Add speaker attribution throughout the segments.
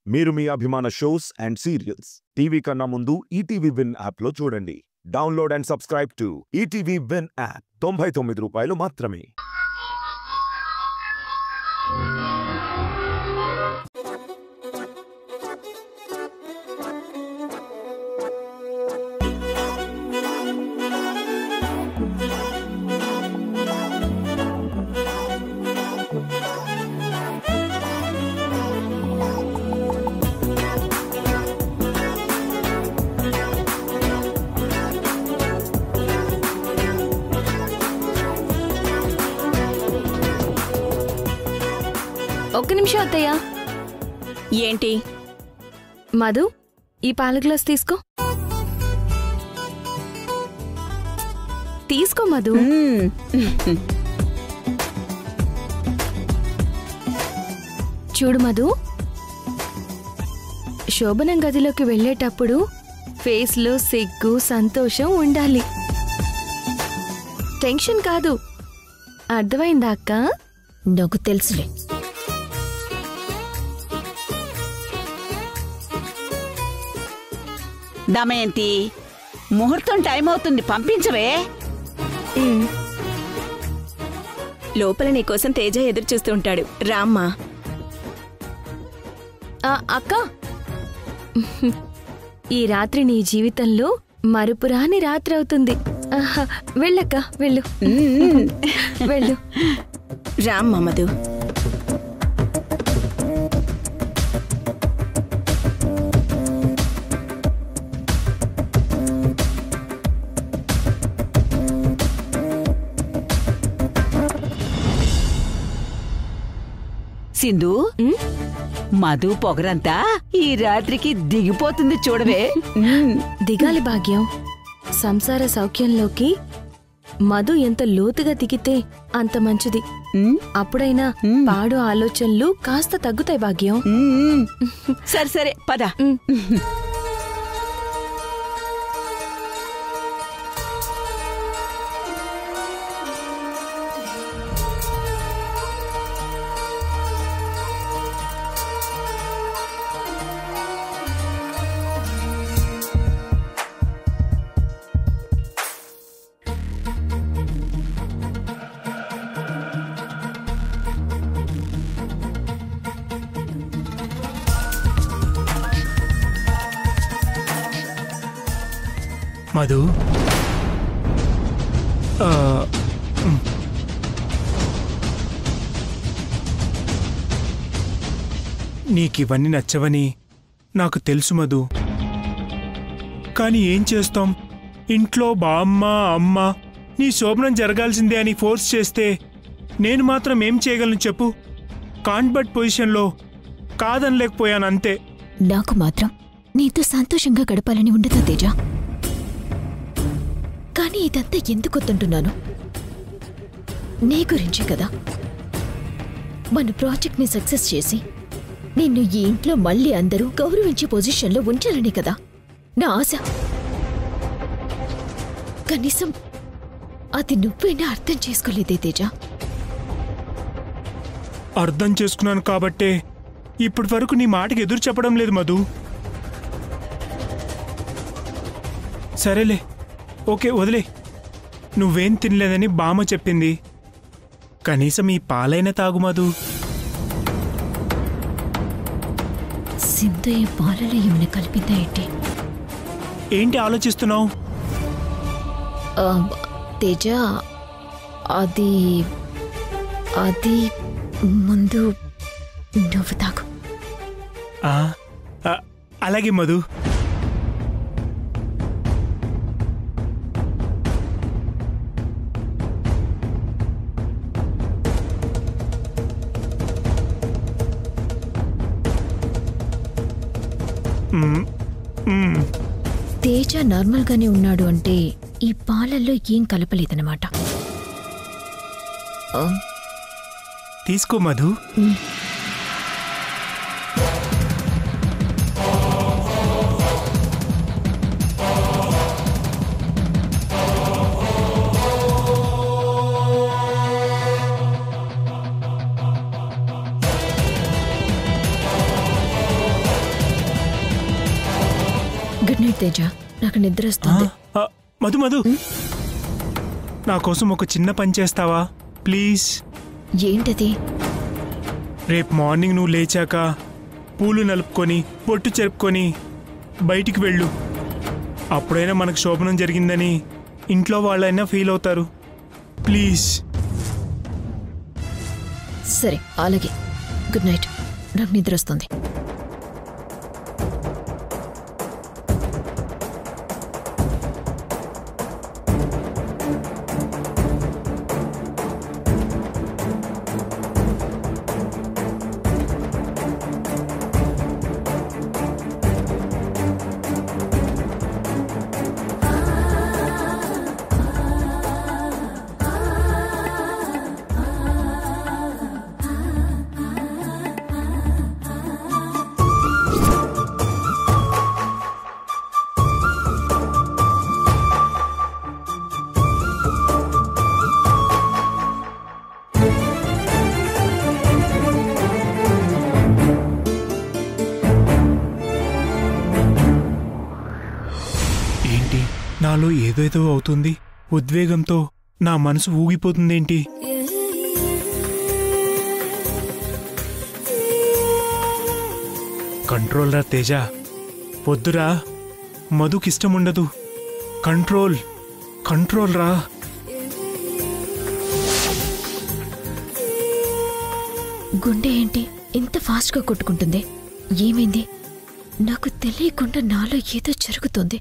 Speaker 1: మీరు మీ అభిమాన shows and serials TV కన్నా ముందు ఈటీవీ విన్ యాప్లో చూడండి. Download and subscribe to ETV win app. 99 రూపాయలు మాత్రమే.
Speaker 2: ఒక్క నిమిషం అత్తయ్య.
Speaker 3: ఏంటి?
Speaker 2: మధు, ఈ పాల గ్లాస్ తీసుకో. తీసుకో మధు. చూడు మధు, శోభనం గదిలోకి వెళ్ళేటప్పుడు ఫేస్లో సిగ్గు సంతోషం ఉండాలి. టెన్షన్ కాదు. అర్థమైందా అక్క?
Speaker 3: నాకు తెలుసులే. దమయంతి, ముహూర్తం టైం అవుతుంది, పంపించవే.
Speaker 4: లోపల నీకోసం తేజ ఎదురు చూస్తూ ఉంటాడు. రామ్మా.
Speaker 2: అక్క, ఈ రాత్రి నీ జీవితంలో మరుపురాని రాత్రి అవుతుంది. వెళ్ళక్క, వెళ్ళు వెళ్ళు.
Speaker 4: రామ్మా మధు.
Speaker 3: సింధు, మధు పొగరంతా ఈ రాత్రికి దిగిపోతుంది చూడవే.
Speaker 2: దిగాలి భాగ్యం. సంసార సౌఖ్యంలోకి మధు ఎంత లోతుగా దిగితే అంత మంచిది. అప్పుడైనా పాడు ఆలోచనలు కాస్త తగ్గుతాయి భాగ్యం.
Speaker 3: సరే సరే పద.
Speaker 5: మధు, నీకివన్నీ నచ్చవని నాకు తెలుసు మధు. కానీ ఏం చేస్తాం, ఇంట్లో బామ్మ అమ్మ నీ శోభనం జరగాల్సిందే అని ఫోర్స్ చేస్తే నేను మాత్రం ఏం చేయగలను చెప్పు? కాన్బట్ పొజిషన్లో కాదనలేకపోయానంతే.
Speaker 6: నాకు మాత్రం నీతో సంతోషంగా గడపాలని ఉండదా తేజ? కానీ ఇదంతా ఎందుకు వద్దంటున్నాను? నీ గురించే కదా. మన ప్రాజెక్ట్ని సక్సెస్ చేసి నిన్ను ఈ ఇంట్లో మళ్ళీ అందరూ గౌరవించే పొజిషన్లో ఉంచాలని కదా నా ఆశ. కనీసం అది నువ్వైనా అర్థం చేసుకోలేదే తేజ?
Speaker 5: అర్థం చేసుకున్నాను కాబట్టే ఇప్పటి వరకు నీ మాటకి ఎదురు చెప్పడం లేదు మధు. సరేలే, ఓకే వదిలే. నువ్వేం తినలేదని బామ్మ చెప్పింది. కనీసం ఈ పాలైనా తాగు మధు.
Speaker 6: సింధు ఈ పాలలో ఏమైనా కలిపిందా ఏంటి?
Speaker 5: ఏంటి ఆలోచిస్తున్నావు?
Speaker 6: తేజ, అది అది ముందు నువ్వు తాగు.
Speaker 5: అలాగే మధు.
Speaker 6: తేజ నార్మల్ గానే ఉన్నాడు అంటే ఈ పాలల్లో ఏం కలపలేదన్నమాట.
Speaker 5: తీసుకో మధు.
Speaker 6: నైట్ తేజ, నాకు నిద్ర వస్తుంది.
Speaker 5: మధు మధు, నా కోసం ఒక చిన్న పని చేస్తావా ప్లీజ్?
Speaker 6: ఏంటది?
Speaker 5: రేపు మార్నింగ్ నువ్వు లేచాక పూలు నలుపుకొని పొట్టు చెరుపుకొని బయటికి వెళ్ళు. అప్పుడైనా మనకు శోభనం జరిగిందని ఇంట్లో వాళ్ళైనా ఫీల్ అవుతారు. ప్లీజ్.
Speaker 6: సరే అలాగే. Good night. నాకు నిద్ర వస్తుంది.
Speaker 5: నాలో ఏదేదో అవుతుంది. ఉద్వేగంతో నా మనసు ఊగిపోతుందేంటి? కంట్రోల్ రా తేజ. వద్దురా, మధుకిష్టముండదు. కంట్రోల్ కంట్రోల్ రా.
Speaker 6: గుండె ఏంటి ఇంత ఫాస్ట్గా కొట్టుకుంటుంది? ఏమైంది? నాకు తెలియకుండా నాలో ఏదో జరుగుతుంది.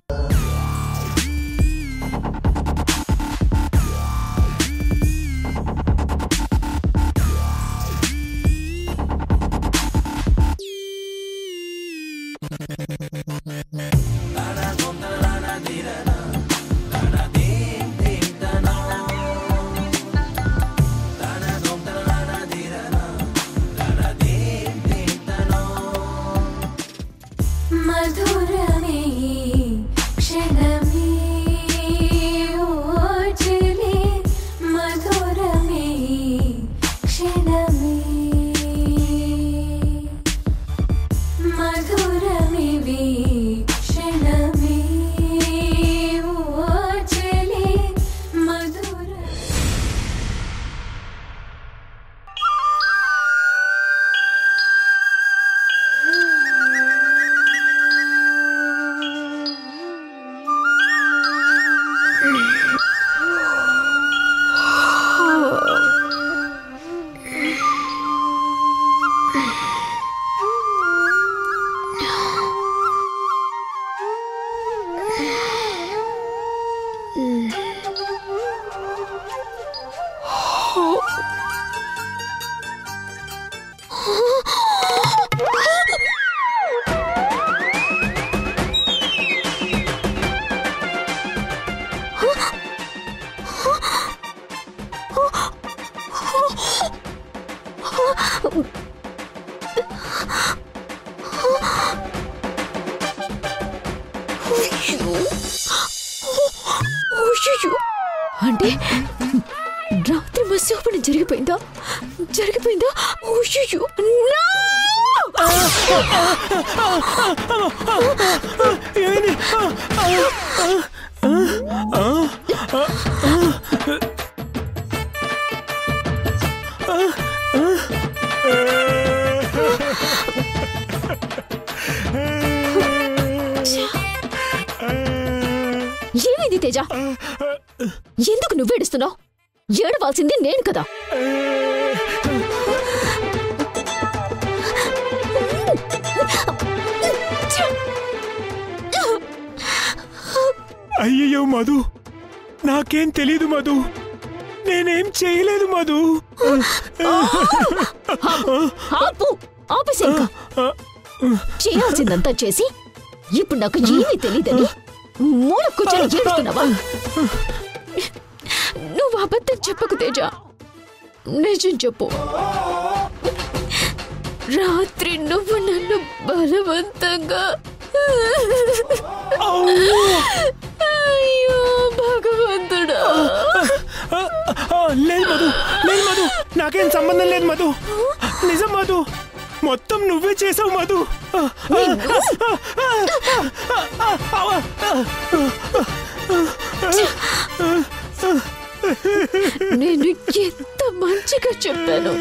Speaker 6: అంటే రాత్రి మా శోభనం జరిగిపోయిందా? జరిగిపోయిందా? ఏమైంది తేజ? ఎందుకు నువ్వు ఏడుస్తున్నావు? ఏడవాల్సింది నేను కదా.
Speaker 5: అయ్యయ్యో మధు, నాకేం తెలీదు మధు. నేనేం చేయలేదు మధు.
Speaker 6: చేయాల్సిందంతా చేసి ఇప్పుడు నాకు ఏమీ తెలీదని మూల కూర్చొని ఏడుస్తున్నావా? నువ్వు అబద్ధం చెప్పకు తేజ, నిజం చెప్పు. రాత్రి నువ్వు నన్ను బలవంతంగా... అయ్యో భగవంతుడా.
Speaker 5: లేదు మధు, లేదు మధు, నాకేం సంబంధం లేదు మధు. నిజం మధు, మొత్తం నువ్వే చేసావు మధు.
Speaker 6: నేను ఎంత మంచిగా చెప్పాను.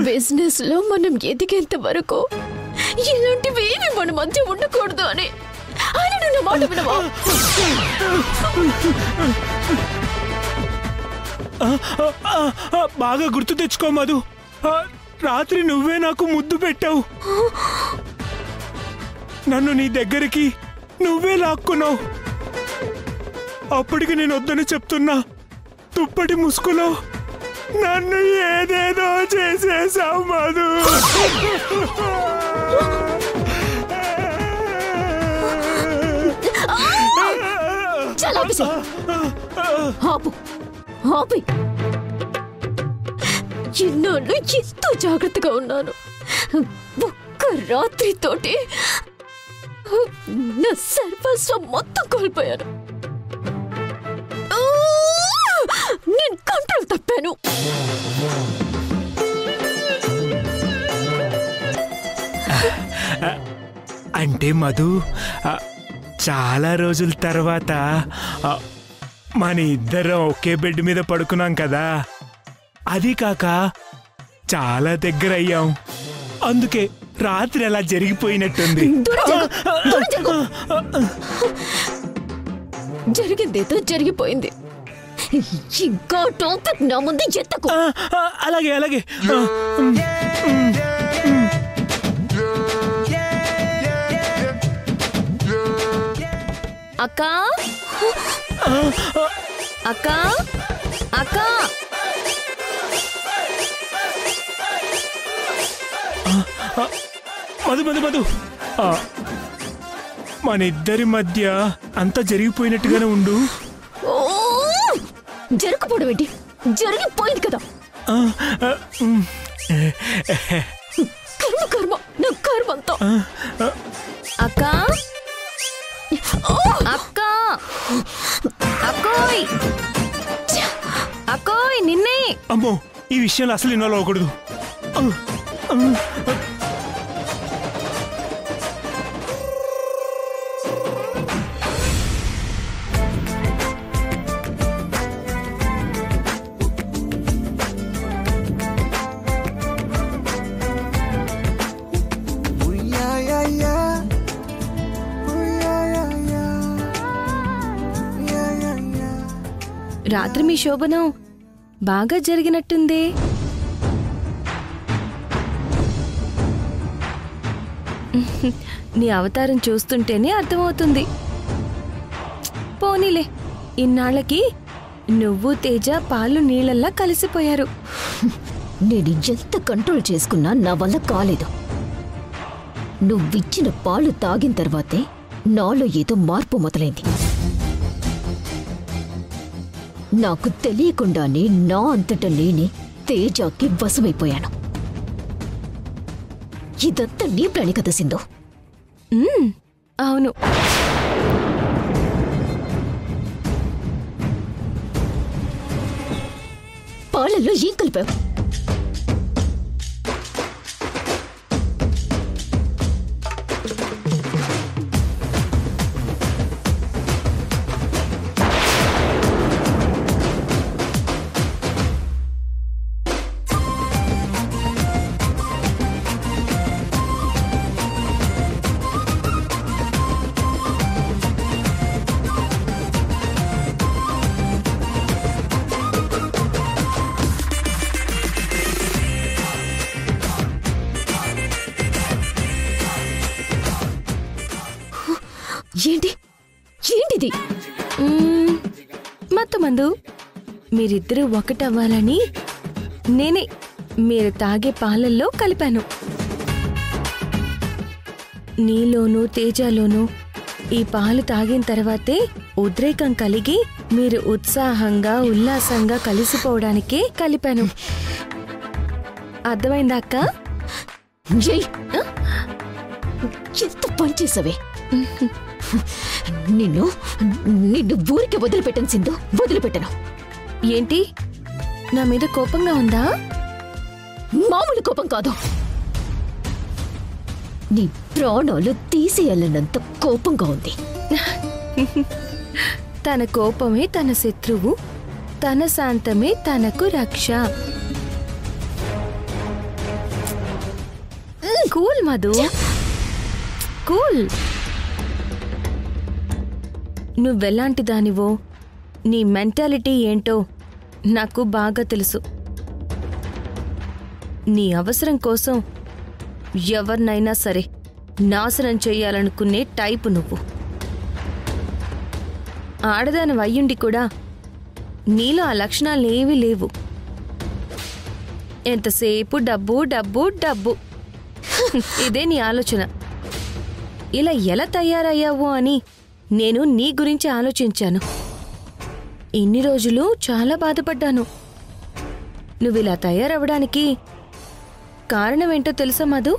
Speaker 6: బిజినెస్ లో మనం ఎదిగేంత వరకు ఇలాంటివేమి మన మధ్య ఉండకూడదు అని. ఆయన నా మాట వినవా?
Speaker 5: బాగా గుర్తు తెచ్చుకో మధు. రాత్రి నువ్వే నాకు ముద్దు పెట్టావు. నన్ను నీ దగ్గరికి నువ్వే లాక్కున్నావు. అప్పటికి నేను వద్దని చెప్తున్నా తుప్పటి ముసుగులో నన్ను ఏదేదో చేసేసావు మధు.
Speaker 6: చిన్నాళ్ళు ఎంతో జాగ్రత్తగా ఉన్నాను. ఒక్క రాత్రితోటి నా సర్వస్వం మొత్తం కోల్పోయాను. నేను కంట్రోల్ తప్పాను.
Speaker 5: అంటే మధు, చాలా రోజుల తర్వాత మన ఇద్దరం ఒకే బెడ్ మీద పడుకున్నాం కదా, అది కాక చాలా దగ్గర అయ్యాం. అందుకే రాత్రి అలా జరిగిపోయినట్టుంది.
Speaker 6: జరిగిందేదో జరిగిపోయింది. ఇంకా టాపిక్ నా ముందు ఎత్తకు.
Speaker 5: అలాగే అలాగే.
Speaker 2: అక్క అక్క అక్క
Speaker 5: మధు మధు మధు, మన ఇద్దరి మధ్య అంతా జరిగిపోయినట్టుగానే ఉండు.
Speaker 6: జరగకపోవడం ఏంటి? జరిగిపోయింది కదా. కర్మ కర్మ నా కర్మంతా.
Speaker 2: అక్క అక్క అక్కోయ్ అక్కోయ్ నిన్నే.
Speaker 5: అమ్మో, ఈ విషయంలో అసలు ఇన్వాల్వ్ అవ్వకూడదు.
Speaker 2: రాత్రి మీ శోభనం బాగా జరిగినట్టుందే. నీ అవతారం చూస్తుంటేనే అర్థమవుతుంది. పోనీలే, ఇన్నాళ్ళకి నువ్వు తేజ పాలు నీళ్ళల్లా కలిసిపోయారు.
Speaker 6: నేను ఎంత కంట్రోల్ చేసుకున్నా నా వల్ల కాలేదు. నువ్విచ్చిన పాలు తాగిన తర్వాతే నాలో ఏదో మార్పు మొదలైంది. నాకు తెలియకుండానే నా అంతట నేనే తేజాకి వశమైపోయాను. ఇదంతా నీ ప్లాని కదా సింధు?
Speaker 2: అవును.
Speaker 6: పాలల్లో ఏం కలిపావు? ఏంటి ఏంటిది?
Speaker 2: మత్తమందు మీరిద్దరూ ఒకటవ్వాలని నేనే మీరు తాగే పాలల్లో కలిపాను. నీలోనూ తేజలోనూ ఈ పాలు తాగిన తర్వాతే ఉద్రేకం కలిగి మీరు ఉత్సాహంగా ఉల్లాసంగా కలిసిపోవడానికే కలిపాను. అర్థమైందా అక్క?
Speaker 6: ఎంత పనిచేసావే. నిన్ను నిన్ను ఊరికి వదిలిపెట్టను సింధు, వదిలిపెట్టను.
Speaker 2: ఏంటి, నా మీద కోపంగా ఉందా?
Speaker 6: మామూలు కోపం కాదు, నీ ప్రాణాలు తీసేయాలన్నంత కోపంగా ఉంది.
Speaker 2: తన కోపమే తన శత్రువు, తన శాంతమే తనకు రక్ష. Cool Madhu, cool. నువ్వెలాంటి దానివో, నీ మెంటాలిటీ ఏంటో నాకు బాగా తెలుసు. నీ అవసరం కోసం ఎవరినైనా సరే నాశనం చెయ్యాలనుకునే టైపు నువ్వు. ఆడదాని వయ్యుండి కూడా నీలో ఆ లక్షణాలేవీ లేవు. ఎంతసేపు డబ్బు డబ్బు డబ్బు, ఇదే నీ ఆలోచన. ఇలా ఎలా తయారయ్యావు అని నేను నీ గురించి ఆలోచించాను. ఇన్ని రోజులు చాలా బాధపడ్డాను. నువ్విలా తయారవడానికి కారణమేంటో తెలుసా మధు?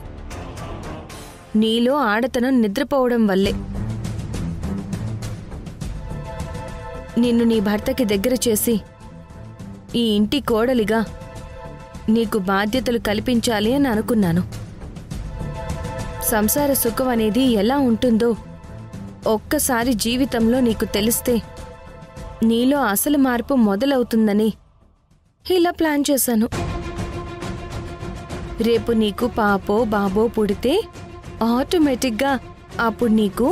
Speaker 2: నీలో ఆడతనం నిద్రపోవడం వల్లే. నిన్ను నీ భర్తకి దగ్గర చేసి ఈ ఇంటి కోడలిగా నీకు బాధ్యతలు కల్పించాలి అని అనుకున్నాను. సంసార సుఖం అనేది ఎలా ఉంటుందో ఒక్కసారి జీవితంలో నీకు తెలిస్తే నీలో అసలు మార్పు మొదలవుతుందని ఇలా ప్లాన్ చేశాను. రేపు నీకు పాపో బాబో పుడితే ఆటోమేటిక్గా అప్పుడు నీకు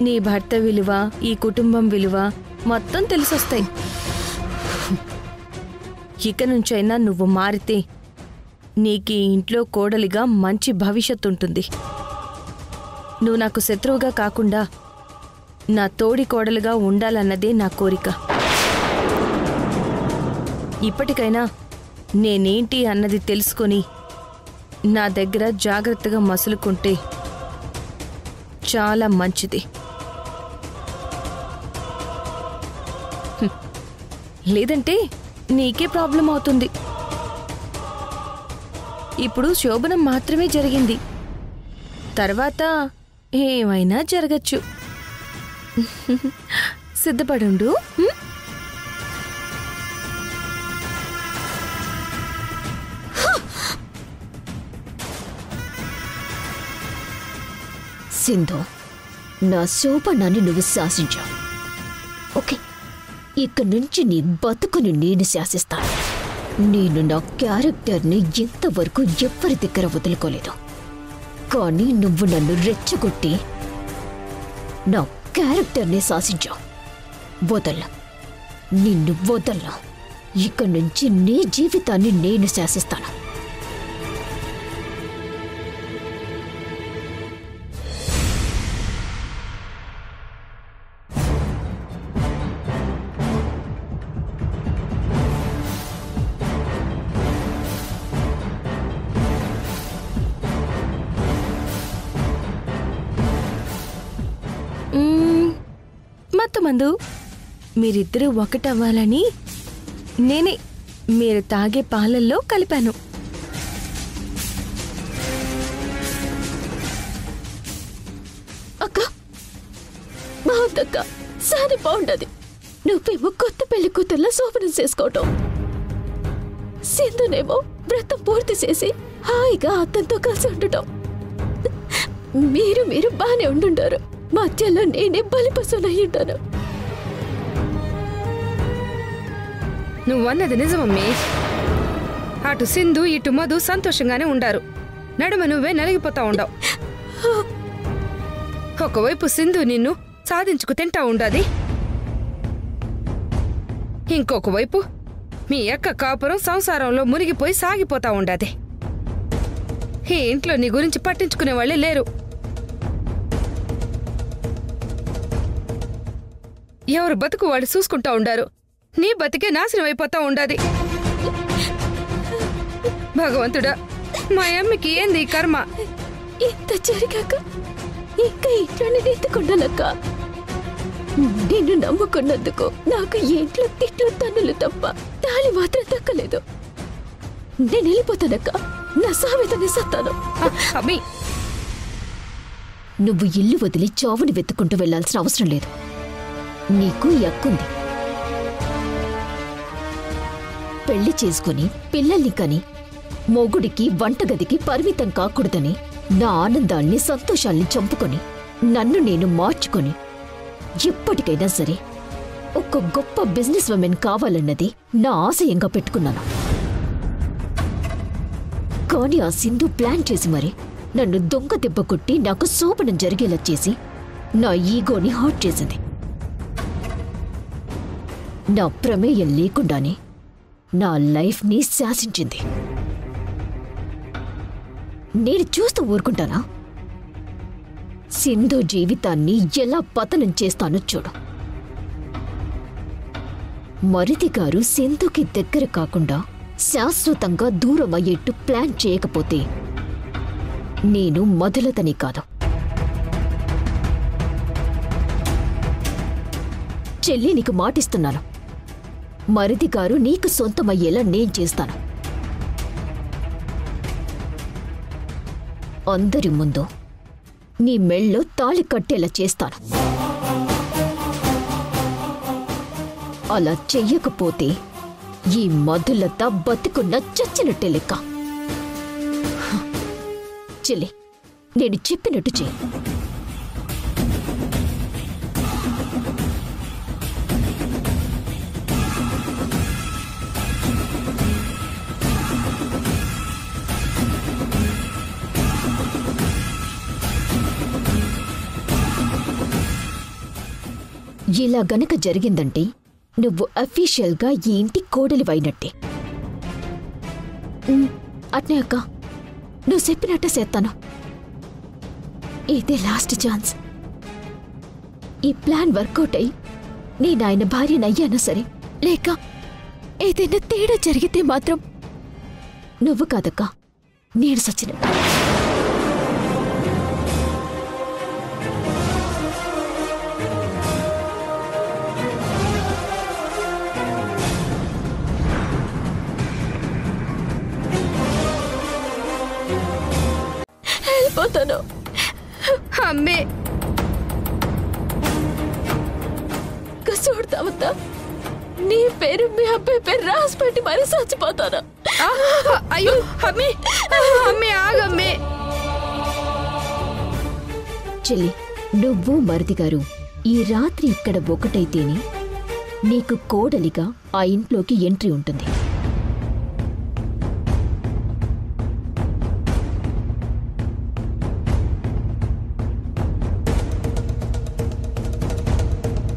Speaker 2: నీ భర్త విలువ, ఈ కుటుంబం విలువ మొత్తం తెలిసొస్తాయి. ఇక నుంచైనా నువ్వు మారితే నీకు ఈ ఇంట్లో కోడలిగా మంచి భవిష్యత్తు ఉంటుంది. నువ్వు నాకు శత్రువుగా కాకుండా నా తోడి కోడలుగా ఉండాలన్నదే నా కోరిక. ఇప్పటికైనా నేనేంటి అన్నది తెలుసుకొని నా దగ్గర జాగ్రత్తగా మసులుకుంటే చాలా మంచిది. లేదంటే నీకే ప్రాబ్లం అవుతుంది. ఇప్పుడు శోభనం మాత్రమే జరిగింది, తర్వాత ఏమైనా జరగచ్చు. సిద్ధపడుండు.
Speaker 6: సింధు, నా శోభనాన్ని నువ్వు శాసించావు. ఓకే, ఇక నుంచి నీ బతుకుని నేను శాసిస్తాను. నేను నా క్యారెక్టర్ని ఇంతవరకు ఎవ్వరి దగ్గర వదులుకోలేదు. కానీ నువ్వు నన్ను రెచ్చగొట్టి నా క్యారెక్టర్ని శాసించావు. వదల్లా, నిన్ను వదల్లా. ఇక నుంచి నీ జీవితాన్ని నేను శాసిస్తాను.
Speaker 2: మత్తమందు, మీరిద్దరూ ఒకటవ్వాలని నేనే మీరు తాగే పాలల్లో కలిపాను.
Speaker 6: అక్క, బాగుందక్క, సారి బాగుండదు. నువ్వేమో కొత్త పెళ్లి కూతుర్లా శోభనం చేసుకోవటం, సింధునేమో వ్రతం పూర్తి చేసి హాయిగా అతనితో కలిసి ఉండటం. మీరు బానే ఉండుంటారు, మధ్యలో నేనే బలిపశునయ్యుంటాను.
Speaker 7: నువ్వన్నది నిజమమ్మీ. అటు సింధు ఇటు మధు సంతోషంగానే ఉండారు, నడుమ నువ్వే నలిగిపోతా ఉండవు. ఒకవైపు సింధు నిన్ను సాధించుకు తింటా ఉండాది, ఇంకొక వైపు మీ అక్క కాపురం సంసారంలో మునిగిపోయి సాగిపోతా ఉండాది. ఈ ఇంట్లో నీ గురించి పట్టించుకునే వాళ్ళే లేరు. ఎవరు బతుకు వాళ్ళు చూసుకుంటా ఉండారు, నీ బతికే నాశనం అయిపోతా ఉండాది. భగవంతుడా, మా అమ్మకి ఏంది ఈ కర్మ?
Speaker 6: ఇంత జరిగాక ఇంకా ఇంట్లోనే నెత్తుకుండాలక్క. నిన్ను నమ్ముకున్నందుకు నాకు ఇంట్లో తిట్లు తన్నులు తప్ప తాళి మాత్రం దక్కలేదు. నేను వెళ్ళిపోతానక్క, నా సామెతని సత్తాను.
Speaker 7: అమ్మీ,
Speaker 6: నువ్వు ఇల్లు వదిలి చావుని వెతుక్కుంటూ వెళ్లాల్సిన అవసరం లేదు. నీకు యక్కుంది. పెళ్లి చేసుకుని పిల్లల్ని కని మొగుడికి వంటగదికి పరిమితం కాకూడదని నా ఆనందాన్ని సంతోషాల్ని చంపుకొని నన్ను నేను మార్చుకొని ఎప్పటికైనా సరే ఒక గొప్ప బిజినెస్ ఉమెన్ కావాలన్నది నా ఆశయంగా పెట్టుకున్నాను. కానీ ఆ సింధు ప్లాన్ చేసి మరి నన్ను దొంగ దెబ్బ కొట్టి నాకు శోభనం జరిగేలా చేసి నా ఈగోని హర్ట్ చేసింది. నా ప్రమేయం లేకుండానే నా లైఫ్ని శాసించింది. నేను చూస్తూ ఊరుకుంటానా? సింధు జీవితాన్ని ఎలా పతనం చేస్తానో చూడు. మరిది గారు సింధుకి దగ్గర కాకుండా శాశ్వతంగా దూరం అయ్యేట్టు ప్లాన్ చేయకపోతే నేను మధులతని కాదు, చెల్లి నీకు మాటిస్తున్నాను. మరిది గారు నీకు సొంతమయ్యేలా నేను చేస్తాను. అందరి ముందు నీ మెళ్ళో తాళి కట్టేలా చేస్తాను. అలా చెయ్యకపోతే ఈ మధులత బతుకున్న చచ్చినట్టే లెక్క. చెల్లి, నేను చెప్పినట్టు చెయ్యి. ఇలా గనక జరిగిందంటే నువ్వు అఫీషియల్గా ఈ ఇంటి కోడలివైనట్టే. అట్నే అక్క, నువ్వు చెప్పినట్టే చేస్తాను. ఇదే లాస్ట్ ఛాన్స్. ఈ ప్లాన్ వర్కౌట్ అయి నేను ఆయన భార్యనయ్యానా సరే, లేక ఏదైనా తేడా జరిగితే మాత్రం నువ్వు కాదక్క, నేను సచిన. వెళ్ళిపోతాను.
Speaker 7: అమ్మే
Speaker 6: చూడతావద్దా, నీ పేరు మీ అబ్బాయి పేరు రాసి పెట్టి మరీ చచ్చిపోతాను.
Speaker 7: అయ్యో అమ్మే, అమ్మే ఆగమ్మే.
Speaker 6: చెల్లి, నువ్వు మరిది గారు ఈ రాత్రి ఇక్కడ ఒకటైతేనే నీకు కోడలిగా ఆ ఇంట్లోకి ఎంట్రీ ఉంటుంది.